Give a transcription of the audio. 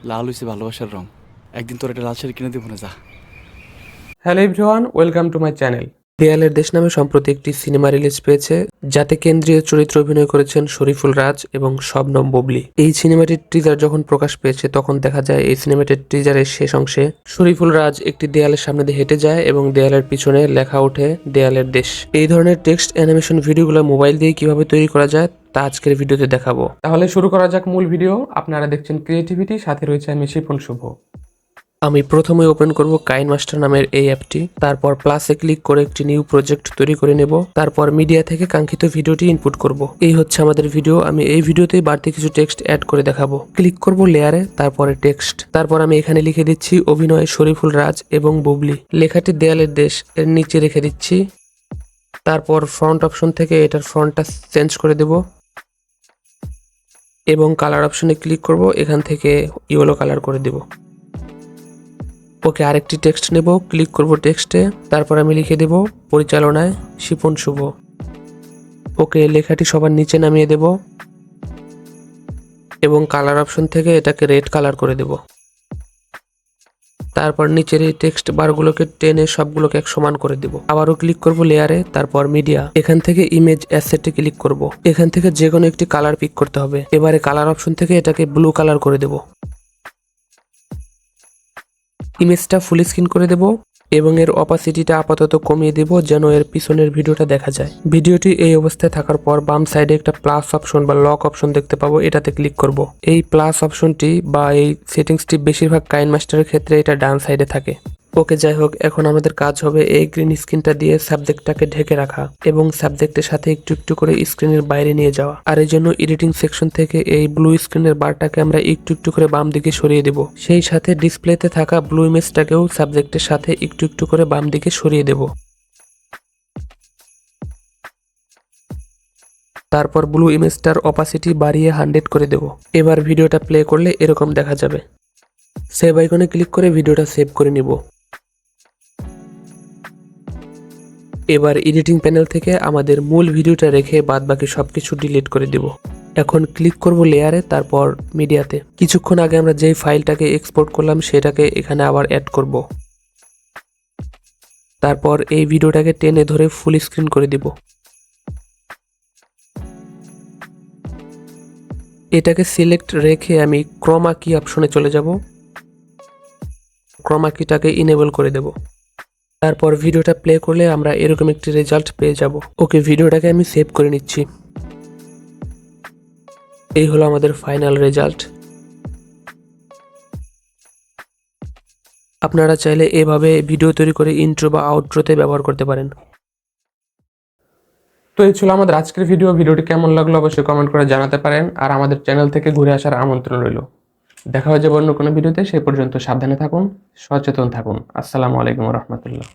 লাল হইছে ভালোবাসার রং। একদিন তোর একটা লাল শাড়ি কিনে দেবো না, যা। Hello everyone, welcome to my channel. দেয়ালের দেশ নামে সম্প্রতি একটি সিনেমা রিলিজ পেয়েছে, যাতে কেন্দ্রীয় চরিত্রে অভিনয় করেছেন শরীফুল রাজ এবং শবনম বুবলি। এই সিনেমাটির টিজার যখন প্রকাশ পেয়েছে তখন দেখা যায় এই সিনেমাটির টিজারের শেষ অংশে শরীফুল রাজ একটি দেয়ালের সামনে দিয়ে হেঁটে যায় এবং দেয়ালের পিছনে লেখা ওঠে দেয়ালের দেশ। এই ধরনের টেক্সট অ্যানিমেশন ভিডিওগুলো মোবাইল দিয়ে কিভাবে তৈরি করা যায় তা আজকের ভিডিওতে দেখাবো। তাহলে শুরু করা যাক মূল ভিডিও। আপনারা দেখছেন ক্রিয়েটিভিটি, সাথে রয়েছে আমি শিপন শুভ। আমি প্রথমে ওপেন করব কাইন মাস্টার নামের এই অ্যাপটি, তারপর প্লাসে ক্লিক করে একটি নিউ প্রজেক্ট তৈরি করে নেব, তারপর মিডিয়া থেকে কাঙ্ক্ষিত ভিডিওটি ইনপুট করব। এই হচ্ছে আমাদের ভিডিও। আমি এই ভিডিওতে বাড়তি কিছু টেক্সট অ্যাড করে দেখাবো। ক্লিক করব লেয়ারে, তারপরে টেক্সট, তারপর আমি এখানে লিখে দিচ্ছি অভিনয় শরীফুল রাজ এবং বুবলি। লেখাটি দেয়ালের দেশ এর নিচে রেখে দিচ্ছি। তারপর ফ্রন্ট অপশন থেকে এটার ফ্রন্টটা চেঞ্জ করে দেব এবং কালার অপশনে ক্লিক করব, এখান থেকে ইয়েলো কালার করে দেব। ওকে, আরেকটি টেক্সট নেব, ক্লিক করব টেক্সটে, তারপর আমি লিখে দেব পরিচালনায় শিপন শুভ। ওকে, লেখাটি সবার নিচে নামিয়ে দেব এবং কালার অপশন থেকে এটাকে রেড কালার করে দেব। তারপর নিচের এই টেক্সট বারগুলোকে টেনে সবগুলোকে এক সমান করে দেব। আবারও ক্লিক করব লেয়ারে, তারপর মিডিয়া, এখান থেকে ইমেজ অ্যাসেটে ক্লিক করব। এখান থেকে যে কোনো একটি কালার পিক করতে হবে। এবারে কালার অপশন থেকে এটাকে ব্লু কালার করে দেব। ইমেজটা ফুল স্ক্রিন করে দেব এবং এর অপাসিটিটা আপাতত কমিয়ে দেব যেন এর পিছনের ভিডিওটা দেখা যায়। ভিডিওটি এই অবস্থায় থাকার পর বাম সাইডে একটা প্লাস অপশন বা লক অপশন দেখতে পাবো, এটাতে ক্লিক করব। এই প্লাস অপশনটি বা এই সেটিংসটি বেশিরভাগ কাইন মাস্টারের ক্ষেত্রে এটা ডান সাইডে থাকে। ওকে, যাই হোক, এখন আমাদের কাজ হবে এই গ্রিন স্ক্রিনটা দিয়ে সাবজেক্টটাকে ঢেকে রাখা এবং সাবজেক্টের সাথে একটু একটু করে স্ক্রিনের বাইরে নিয়ে যাওয়া। আর এই জন্য এডিটিং সেকশন থেকে এই ব্লু স্ক্রিনের বারটাকে আমরা একটু একটু করে বাম দিকে সরিয়ে দেব। সেই সাথে ডিসপ্লেতে থাকা ব্লু ইমেজটাকেও সাবজেক্টের সাথে একটু একটু করে বাম দিকে সরিয়ে দেব। তারপর ব্লু ইমেজটার অপাসিটি বাড়িয়ে 100 করে দেব। এবার ভিডিওটা প্লে করলে এরকম দেখা যাবে। সেভ আইকনে ক্লিক করে ভিডিওটা সেভ করে নিব। এবার এডিটিং প্যানেল থেকে আমাদের মূল ভিডিওটা রেখে বাদবাকি সবকিছু ডিলিট করে দিব। এখন ক্লিক করব লেয়ারে, তারপর মিডিয়াতে। কিছুক্ষণ আগে আমরা যেই ফাইলটাকে এক্সপোর্ট করলাম সেটাকে এখানে আবার অ্যাড করব। তারপর এই ভিডিওটাকে টেনে ধরে ফুল স্ক্রিন করে দিব। এটাকে সিলেক্ট রেখে আমি ক্রোমা কি অপশনে চলে যাব। ক্রোমা কিটাকে ইনেবল করে দেব। তারপর ভিডিওটা প্লে করলে আমরা এরকম একটি রেজাল্ট পেয়ে যাব। ওকে, ভিডিওটাকে আমি সেভ করে নিচ্ছি। এই হলো আমাদের ফাইনাল রেজাল্ট। আপনারা চাইলে এভাবে ভিডিও তৈরি করে ইন্ট্রো বা আউট্রোতে ব্যবহার করতে পারেন। তো এই ছিল আমাদের আজকের ভিডিও। ভিডিওটি কেমন লাগলো অবশ্যই কমেন্ট করে জানাতে পারেন, আর আমাদের চ্যানেল থেকে ঘুরে আসার আমন্ত্রণ রইল। দেখা হয়ে যাবে অন্য কোনো ভিডিওতে। সেই পর্যন্ত সাবধানে থাকুন, সচেতন থাকুন। আসসালামু আলাইকুম রহমতুল্লাহ।